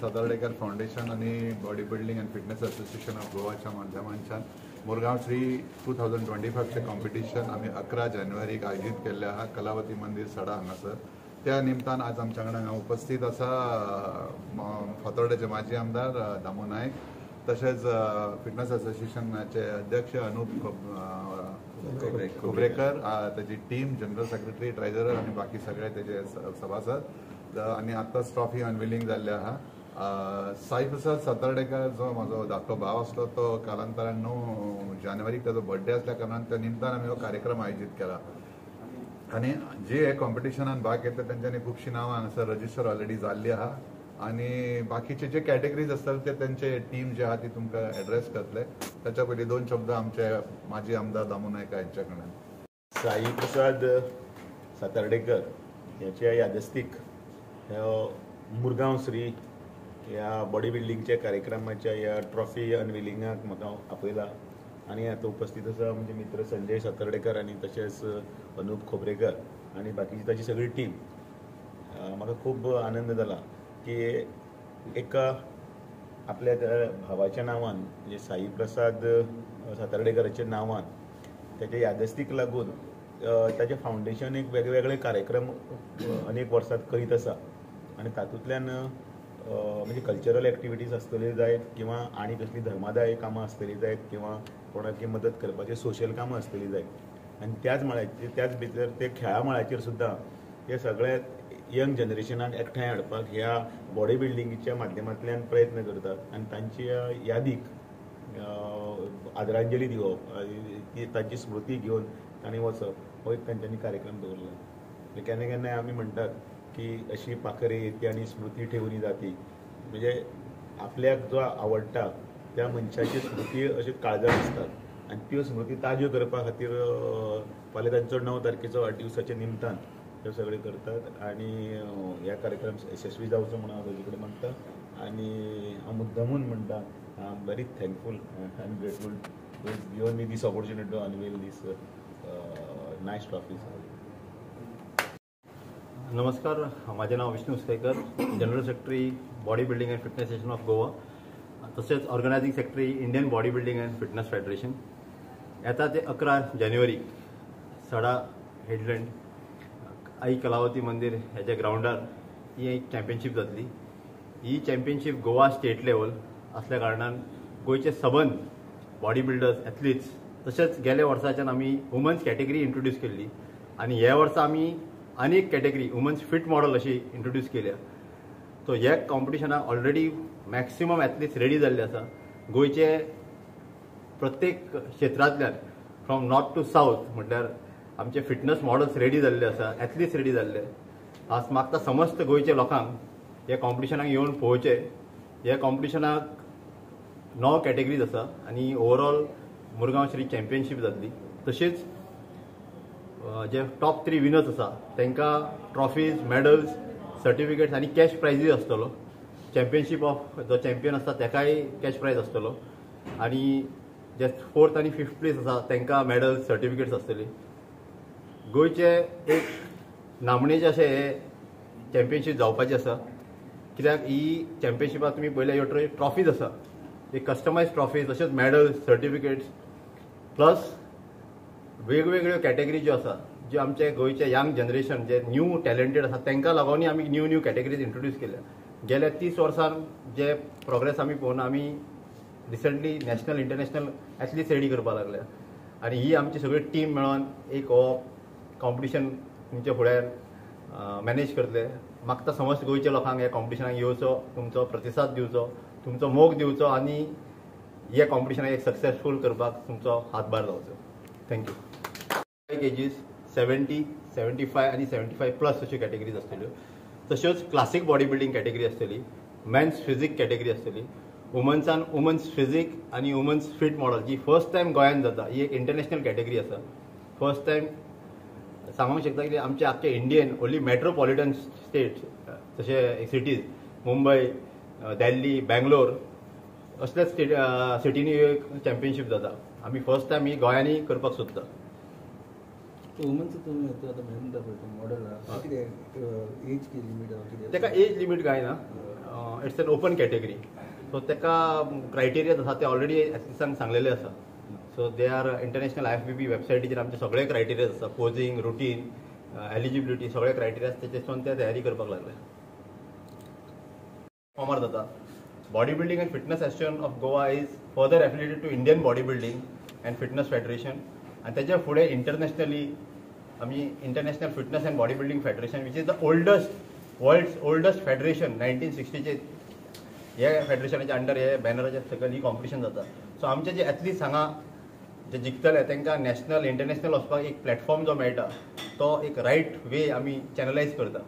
Satardekar foundation आणि body building and fitness association of गोवाच्या माध्यमांच्यान मुरगांव श्री 2025चे कॉम्पिटिशन आम्ही 11 जानेवारीक आयोजित केल्ले आहा कलावती मंदिर सडा हांगासर. त्या निमतान आज आमच्या वांगडा उपस्थित आसा फातोर्डेचे माजी आमदार दामू नायक, तशेंच फिटनेस असोसिएशनाचे अध्यक्ष अनूप खोबरेकर, त्याची टीम, जनरल सेक्रेटरी, ट्रेझरर आणि बाकी सगळे त्याचे सभासद. आणि आताच ट्रॉफी अनविलिंग जाल्ले आहा. साई प्रसाद सातर्डेकर जो माझो धाकटो भाव असतो तो कालांतरान 9 जानेवारीक त्याचो बर्थडे असल्या कारणान त्या निमतान आमी हो कार्यक्रम आयोजित केला. आणि जे हे कॉम्पिटिशनान भाग घेतले त्यांच्यानी खुबशीं नांवां हांगासर रजिस्टर ऑलरेडी जाल्ली आहा. आणि बाकीचे जे कॅटेगरीज असतात ते त्यांचे टीम जे आहा ती तुमकां एड्रेस करतले. त्याच्या पयलीं 2 शब्द आमचे माजी आमदार दामू नायक यांच्या कडल्यान. साई प्रसाद सातर्डेकर याच्या यादस्तीक मुरगांव श्री ह्या बॉडी बिल्डिंगच्या कार्यक्रमाच्या ह्या ट्रॉफी अनविलिंगाक म्हाका आपयला. आणि आता उपस्थित आसा म्हणजे मित्र संजय सातर्डेकर आणि तशेंच अनूप खोबरेकर आणि बाकीची ताची सगळी टीम. म्हाका खूब आनंद जाला की एका आपल्या भावाच्या नांवान म्हणजे साई प्रसाद सातर्डेकराच्या नांवान त्याच्या यादस्तीक लागून ताचे फाउंडेशन एक वेगवेगळे कार्यक्रम अनेक वर्सात करीत आसा. आणि तातूंतल्यान म्हणजे कल्चरल एक्टिविटीज आसतली जायत किंवा आनी कसली धर्मादाय कामां आसतली जायत किंवा कोणाकी मदत करपाची सोशल कामां आसतली जायत. आणि त्याच मळाचेर त्याच भितर ते खेळा मळाचेर सुद्दां हे सगळे यंग जनरेशनाक एकठांय हाडपाक ह्या बॉडी बिल्डिंगीच्या माध्यमांतल्यान प्रयत्न करतात. आणि तांच्या यादीक आदरांजली दिवप, तांची स्मृती घेवन तांणी वचप हो एक तांच्यांनी कार्यक्रम दवरला. केन्ना केन्नाय आमी म्हणटात की अशी पाखरे येती आणि स्मृती ठेवली जाती. म्हणजे आपल्याक जो आवडटा त्या मनशाची स्मृती अशी काळजात आसतात आणि त्यो स्मृती ताज्यो करपा खातीर फाल्यां तांचो 9 तारखेचो वाडदिवसाच्या निमतान ते सगळे करतात. आणि ह्या कार्यक्रम यशस्वी जावचो म्हणून हांव ताजे कडेन मागता. आणि हांव मुद्दामून म्हणटा I am very thankful and grateful to given me this opportunity to unveil these nice trophies. नमस्कार, माझे नाव Vishnu Uskekar, general secretary body building and fitness association of Goa, तसेच organising secretary Indian body building and fitness federation. येता ते 11 जानेवारी सडा headland आई कलावती मंदिर ह्याच्या ग्राउंडार ही एक चॅम्पियनशीप जातली. ही चॅम्पियनशीप गोवा स्टेट लेवल असल्या कारणान गोयचे सबंद बॉडी बिल्डर्स, एथलीट्स, तसेच गेल्या वर्साच्यान आमी वुमन्स कॅटेगरी इंट्रोड्यूस केल्ली. आणि ह्या वर्सा आमी अनेक कॅटेगरी वुमन्स फिट मॉडल अशी इंट्रोड्यूस केल्या. सो ह्या कॉम्पिटिशनाक ऑलरेडी मॅक्सिमम एथलीट्स रेडी जाल्ले आसा. गोयचे प्रत्येक क्षेत्रांतल्यान फ्रॉम नॉर्थ टू साऊथ म्हटल्यार आमचे फिटनेस मॉडल्स रेडी जाल्ले आसा, एथलीट्स रेडी जाल्ले. आज मागता समस्त गोयच्या लोकांक ह्या कॉम्पिटिशनाक येवन पळोवचे. ह्या कॉम्पिटिशनाक 9 कॅटेगरीज आसा आणि ओवरऑल मुरगांव श्री चॅम्पियनशीप जातली. तशेंच जे टॉप 3 विनर्स आसा तांकां ट्रॉफीज, मेडल्स, सर्टिफिकेट्स आणि कॅश प्रायजीस आसतलो. चॅम्पियनशीप ऑफ जो चॅम्पियन आसता ताकाय कॅश प्रायज आसतलो. आणि जे 4th आणि 5th प्लेस आसा तांकां मेडल्स, सर्टिफिकेट्स आसतली. गोयचे एक नामणेचे अशें हे चॅम्पियनशीप जावपाची आसा. कित्याक ही चॅम्पियनशिपाक तुमी पळयल्या ह्यो ट्रॉफीज आसा, एक कस्टमायज ट्रॉफीज, तशेंच मेडल्स, सर्टिफिकेट्स, प्लस वेगवेगळ्यो कॅटेगरी ज्यो आसा ज्यो आमचे गोयचे यंग जनरेशन जे न्यू टॅलेंटेड आसा तांकां लागून आमी न्यू कॅटेगरीज इंट्रोड्यूस केल्या. गेल्या 30 वर्सान जे प्रोग्रेस आमी पळोवन आमी recently national international athletes ready करपाक लागल्या. आणि ही आमची सगळी टीम मेळोन एक हो कॉम्पिटिशन तुमच्या फुड्यान मॅनेज करतले. मागता समस्त गोयच्या लोकांक ह्या कॉम्पिटिशनाक येवचो, तुमचो प्रतिसाद दिवचो, तुमचो मोग दिवचो आणि ह्या कॉम्पिटिशनाक एक सक्सेसफूल करपाक तुमचो हातभार लावचो. थँक्यू. एजीस 70, 75 आणि 75 प्लस अश्यो कॅटेगरीज आसतल्यो. तश्योच क्लासीक बॉडी बिल्डिंग कॅटेगरी आसतली, मेन्स फिजीक कॅटेगरी आसतली, वुमन्सान वुमन्स फिजीक आणि वुमन्स फिट मॉडल जी फर्स्ट टायम गोंयांत जाता. ही एक इंटरनॅशनल कॅटेगरी आसा. फर्स्ट टायम सांगूंक शकता की आमचे आख्खे इंडियन ओन्ली मेट्रोपॉलिटन स्टेट्स जशे सिटीज मुंबय, दिल्ली, बँगलोर असल्याच सिटीनी एक चॅम्पियनशीप जाता. आमी फर्स्ट टायम ही गोंयांनी करपाक सोदता. वुमन्स तुम्ही आता म्हणटा पळय मॉडल कितें एज लिमीट कितें तेका एज लिमीट काय ना. It's an open category. So तेका क्रायटेरिया आसा ते ऑलरेडी एसएसान सांगलेले आसा. So they are international IFBB वेबसायटीचेर आमचे सगळे क्रायटेरिया आसा. पोजिंग, रुटीन, एलिजिबिलिटी सगळे क्रायटेरिया तेचेसून ते तयारी करपाक लागले. फॉर्मर जाता. Body building and fitness association of Goa is further affiliated to Indian body building and fitness federation. आणि त्याच्या फुडें इंटरनॅशनली आमी international fitness and body building federation which is the world's oldest federation 1960चे हे फेडरेशनाच्या अंडर हे बॅनराच्या सकयल ही कॉम्पिटिशन जाता. So आमचे जे एथलीट्स हांगा जे जिखतले तांकां नॅशनल इंटरनॅशनल वचपाक एक प्लॅटफॉर्म जो मेळटा तो एक रायट वे आमी चॅनलायज करता.